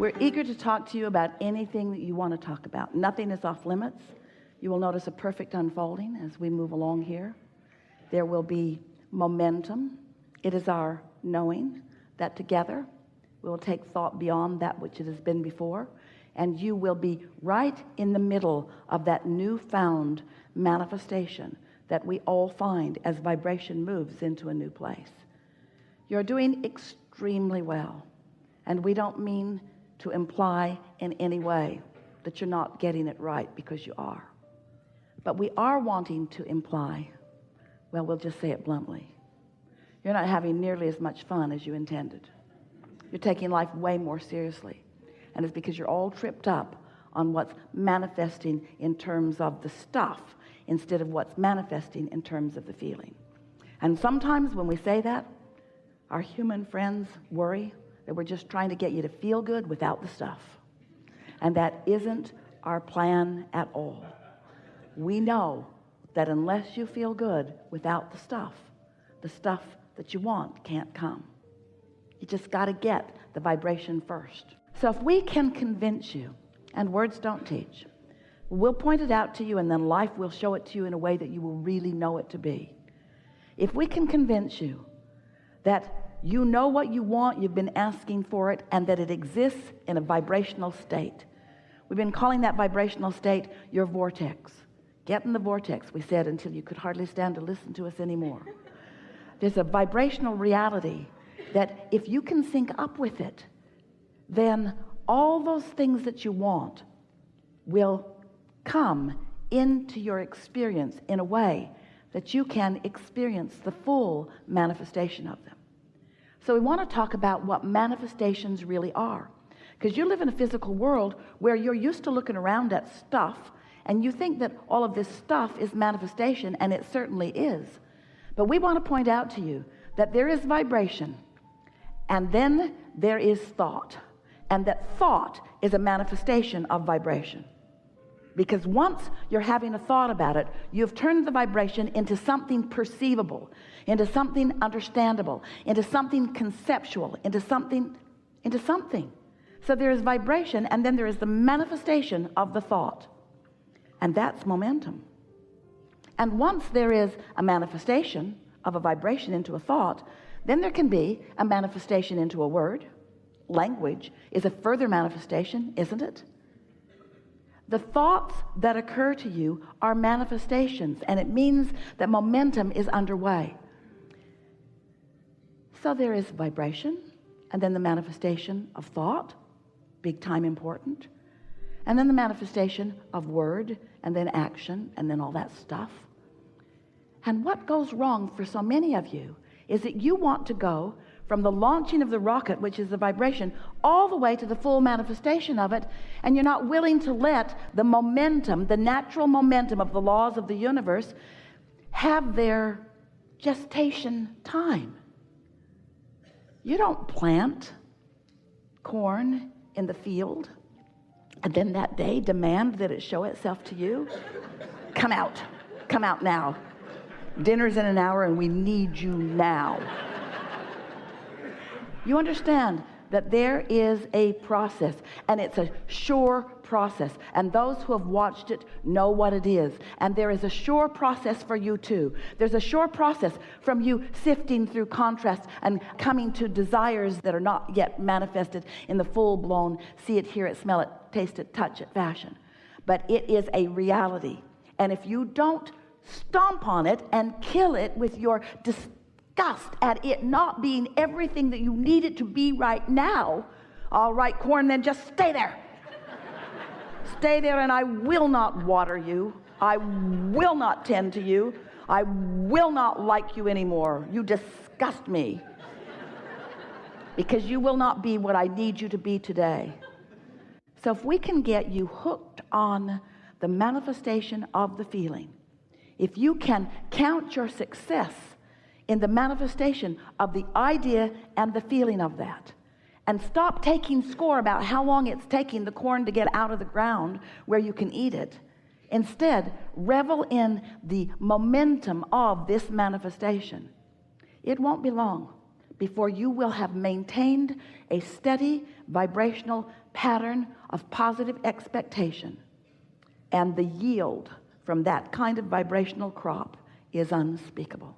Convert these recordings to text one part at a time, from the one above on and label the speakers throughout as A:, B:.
A: We're eager to talk to you about anything that you want to talk about. Nothing is off limits. You will notice a perfect unfolding as we move along here. There will be momentum. It is our knowing that together we will take thought beyond that which it has been before, and you will be right in the middle of that newfound manifestation that we all find as vibration moves into a new place. You're doing extremely well, and we don't mean to imply in any way that you're not getting it right, because you are. But we are wanting to imply, well, we'll just say it bluntly, you're not having nearly as much fun as you intended. You're taking life way more seriously. And it's because you're all tripped up on what's manifesting in terms of the stuff instead of what's manifesting in terms of the feeling. And sometimes when we say that, our human friends worry that we're just trying to get you to feel good without the stuff. And that isn't our plan at all. We know that unless you feel good without the stuff that you want can't come. You just got to get the vibration first. So if we can convince you, and words don't teach, we'll point it out to you, and then life will show it to you in a way that you will really know it to be. If we can convince you that you know what you want, you've been asking for it, and that it exists in a vibrational state. We've been calling that vibrational state your vortex. Get in the vortex, we said, until you could hardly stand to listen to us anymore. There's a vibrational reality that if you can sync up with it, then all those things that you want will come into your experience in a way that you can experience the full manifestation of them. So we want to talk about what manifestations really are, because you live in a physical world where you're used to looking around at stuff, and you think that all of this stuff is manifestation, and it certainly is. But we want to point out to you that there is vibration, and then there is thought, and that thought is a manifestation of vibration. Because once you're having a thought about it, you've turned the vibration into something perceivable, into something understandable, into something conceptual, into something. So there is vibration, and then there is the manifestation of the thought. And that's momentum. And once there is a manifestation of a vibration into a thought, then there can be a manifestation into a word. Language is a further manifestation, isn't it? The thoughts that occur to you are manifestations, and it means that momentum is underway. So there is vibration, and then the manifestation of thought, big time important, and then the manifestation of word, and then action, and then all that stuff. And what goes wrong for so many of you is that you want to go from the launching of the rocket, which is the vibration, all the way to the full manifestation of it, and you're not willing to let the momentum, the natural momentum of the laws of the universe, have their gestation time. You don't plant corn in the field and then that day demand that it show itself to you. Come out now. Dinner's in an hour and we need you now. You understand that there is a process, and it's a sure process, and those who have watched it know what it is. And there is a sure process for you too. There's a sure process from you sifting through contrasts and coming to desires that are not yet manifested in the full-blown see it, hear it, smell it, taste it, touch it fashion. But it is a reality. And if you don't stomp on it and kill it with your disgust at it not being everything that you need it to be right now, all right, corn, then just stay there. Stay there, and I will not water you. I will not tend to you. I will not like you anymore. You disgust me. Because you will not be what I need you to be today. So if we can get you hooked on the manifestation of the feeling, if you can count your success in the manifestation of the idea and the feeling of that, and stop taking score about how long it's taking the corn to get out of the ground where you can eat it. Instead, revel in the momentum of this manifestation. It won't be long before you will have maintained a steady vibrational pattern of positive expectation, and the yield from that kind of vibrational crop is unspeakable.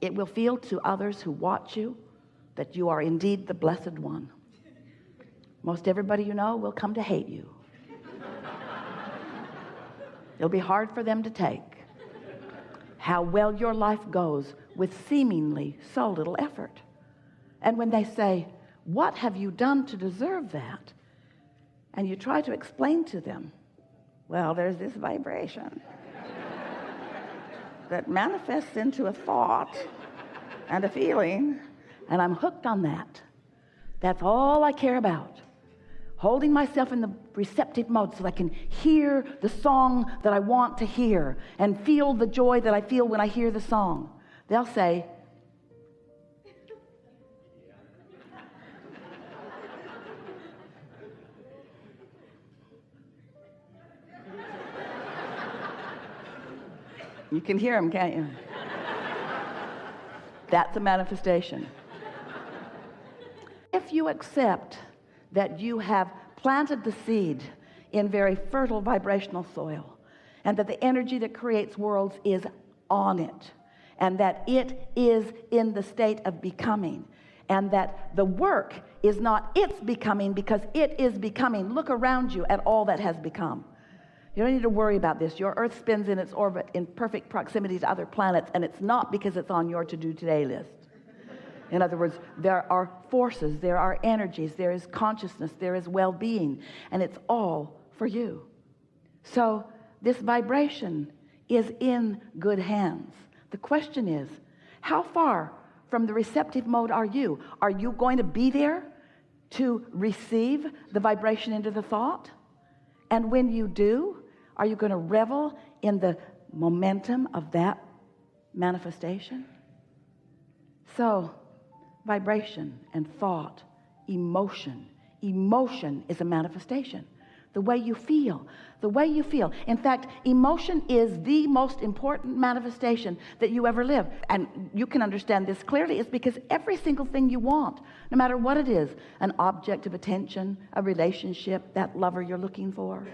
A: It will feel to others who watch you that you are indeed the blessed one. Most everybody you know will come to hate you. It'll be hard for them to take how well your life goes with seemingly so little effort. And when they say, "What have you done to deserve that?" and you try to explain to them, well, there's this vibration that manifests into a thought and a feeling, and I'm hooked on that. That's all I care about. Holding myself in the receptive mode so I can hear the song that I want to hear and feel the joy that I feel when I hear the song. They'll say, you can hear them, can't you? That's a manifestation. If you accept that you have planted the seed in very fertile vibrational soil, and that the energy that creates worlds is on it, and that it is in the state of becoming, and that the work is not its becoming because it is becoming. Look around you at all that has become. You don't need to worry about this. Your earth spins in its orbit in perfect proximity to other planets, and it's not because it's on your to-do today list. In other words, there are forces, there are energies, there is consciousness, there is well-being, and it's all for you. So this vibration is in good hands. The question is, how far from the receptive mode are you? Are you going to be there to receive the vibration into the thought? And when you do, are you going to revel in the momentum of that manifestation? So, vibration and thought, emotion. Emotion is a manifestation. The way you feel. The way you feel. In fact, emotion is the most important manifestation that you ever live. And you can understand this clearly. It's because every single thing you want, no matter what it is, an object of attention, a relationship, that lover you're looking for,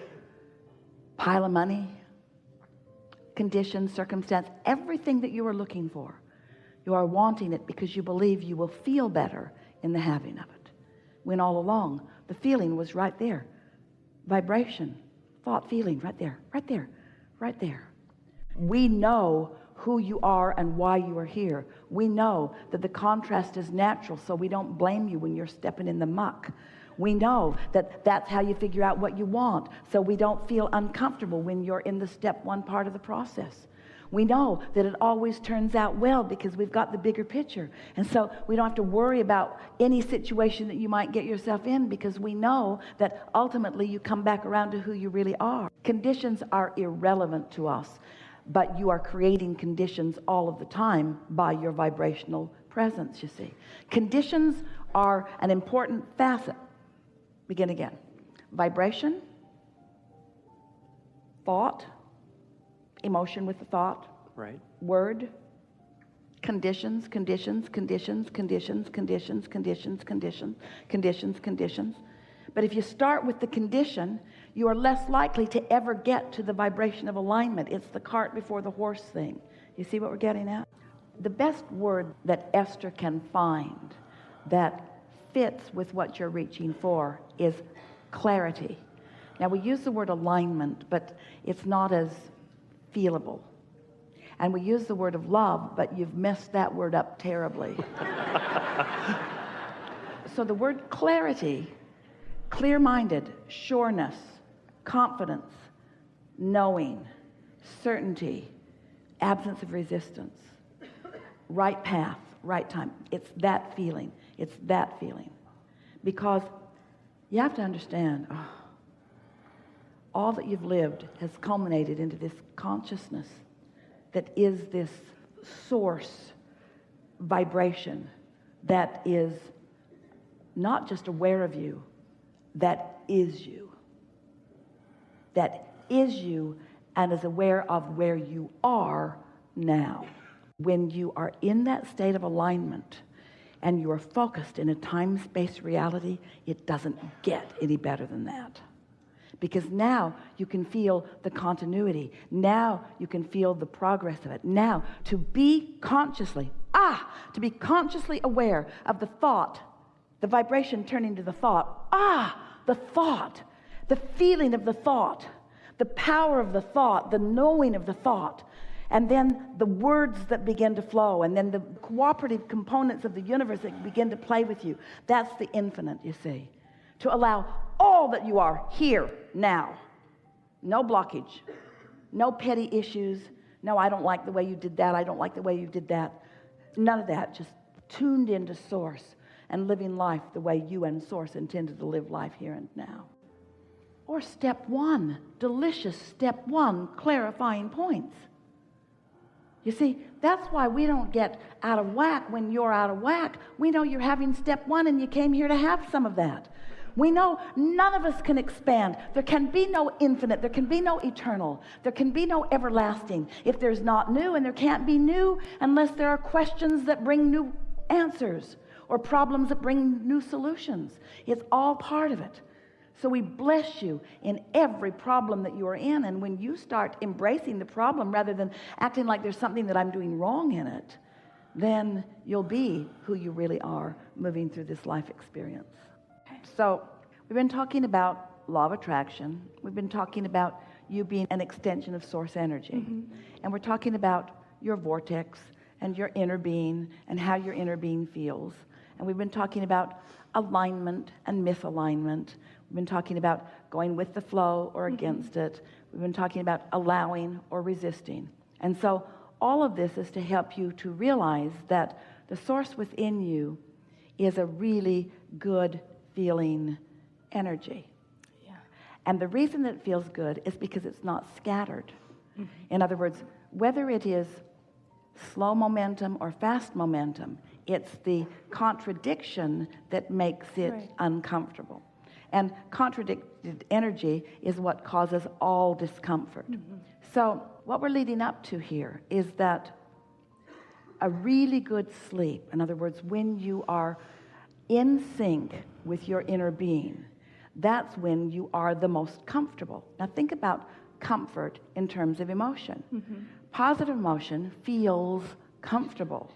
A: pile of money, conditions, circumstance, everything that you are looking for, you are wanting it because you believe you will feel better in the having of it. When all along, the feeling was right there. Vibration, thought, feeling, right there, right there, right there. We know who you are and why you are here. We know that the contrast is natural, so we don't blame you when you're stepping in the muck. We know that that's how you figure out what you want, so we don't feel uncomfortable when you're in the step one part of the process. We know that it always turns out well because we've got the bigger picture. And so we don't have to worry about any situation that you might get yourself in because we know that ultimately you come back around to who you really are. Conditions are irrelevant to us, but you are creating conditions all of the time by your vibrational presence, you see. Conditions are an important facet. Begin again. Vibration, thought, emotion with the thought,
B: right?
A: Word, conditions, conditions, conditions, conditions, conditions, conditions, conditions, conditions, conditions. But if you start with the condition, you are less likely to ever get to the vibration of alignment. It's the cart before the horse thing. You see what we're getting at? The best word that Esther can find that fits with what you're reaching for is clarity. Now, we use the word alignment, but it's not as feelable. And we use the word of love, but you've messed that word up terribly. So the word clarity, clear-minded, sureness, confidence, knowing, certainty, absence of resistance, right path, right time. It's that feeling. It's that feeling. Because you have to understand, all that you've lived has culminated into this consciousness that is this source vibration that is not just aware of you, that is you. That is you and is aware of where you are now. When you are in that state of alignment and you are focused in a time-space reality, it doesn't get any better than that. Because now you can feel the continuity. Now you can feel the progress of it. Now to be consciously aware of the thought, the vibration turning to the thought. The thought, the feeling of the thought, the power of the thought, the knowing of the thought, and then the words that begin to flow, and then the cooperative components of the universe that begin to play with you. That's the infinite, you see. To allow all that you are here, now. No blockage. No petty issues. No, I don't like the way you did that. I don't like the way you did that. None of that. Just tuned into Source and living life the way you and Source intended to live life here and now. Or step one, delicious step one, clarifying points. You see, that's why we don't get out of whack when you're out of whack. We know you're having step one and you came here to have some of that. We know none of us can expand. There can be no infinite. There can be no eternal. There can be no everlasting if there's not new, and there can't be new unless there are questions that bring new answers or problems that bring new solutions. It's all part of it. So we bless you in every problem that you are in, and when you start embracing the problem rather than acting like there's something that I'm doing wrong in it, then you'll be who you really are moving through this life experience. So we've been talking about law of attraction. We've been talking about you being an extension of Source energy. And we're talking about your vortex and your inner being and how your inner being feels. And we've been talking about alignment and misalignment. We've been talking about going with the flow or against it. We've been talking about allowing or resisting. And so all of this is to help you to realize that the Source within you is a really good feeling energy. Yeah. And the reason that it feels good is because it's not scattered. In other words, whether it is slow momentum or fast momentum, it's the contradiction that makes it uncomfortable. And contradicted energy is what causes all discomfort. So what we're leading up to here is that a really good sleep, in other words, when you are in sync with your inner being, that's when you are the most comfortable. Now think about comfort in terms of emotion. Positive emotion feels comfortable.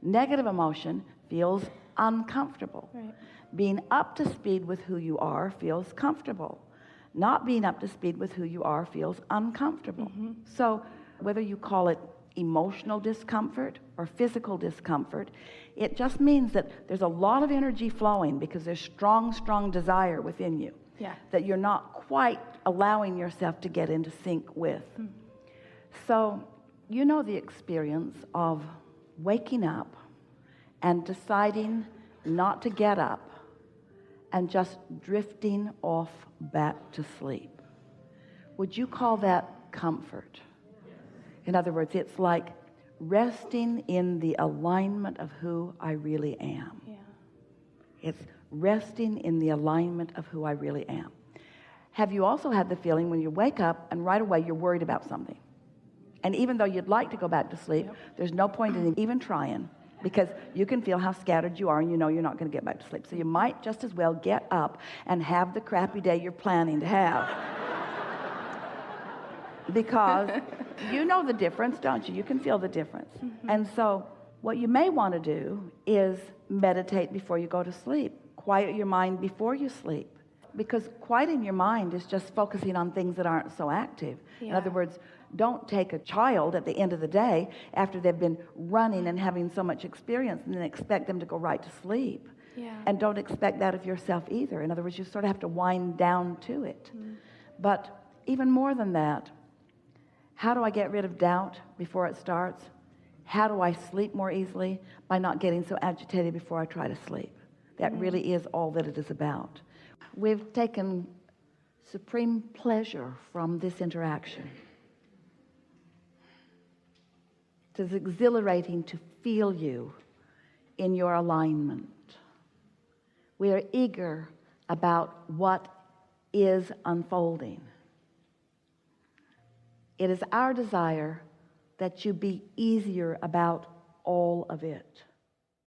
A: Negative emotion feels uncomfortable. Being up to speed with who you are feels comfortable. Not being up to speed with who you are feels uncomfortable. So whether you call it emotional discomfort or physical discomfort, it just means that there's a lot of energy flowing because there's strong desire within you that you're not quite allowing yourself to get into sync with. So you know the experience of waking up and deciding not to get up and just drifting off back to sleep. Would you call that comfort? In other words, it's like resting in the alignment of who I really am. It's resting in the alignment of who I really am. Have you also had the feeling when you wake up and right away you're worried about something? And even though you'd like to go back to sleep, there's no point in even trying, because you can feel how scattered you are and you know you're not going to get back to sleep. So you might just as well get up and have the crappy day you're planning to have. Because you know the difference, don't you? You can feel the difference. And so what you may want to do is meditate before you go to sleep. Quiet your mind before you sleep. Because quieting your mind is just focusing on things that aren't so active. In other words, don't take a child at the end of the day after they've been running and having so much experience and then expect them to go right to sleep. And don't expect that of yourself either. In other words, you sort of have to wind down to it. But even more than that, how do I get rid of doubt before it starts? How do I sleep more easily? By not getting so agitated before I try to sleep. That really is all that it is about. We've taken supreme pleasure from this interaction. It's exhilarating to feel you in your alignment. We are eager about what is unfolding. It is our desire that you be easier about all of it.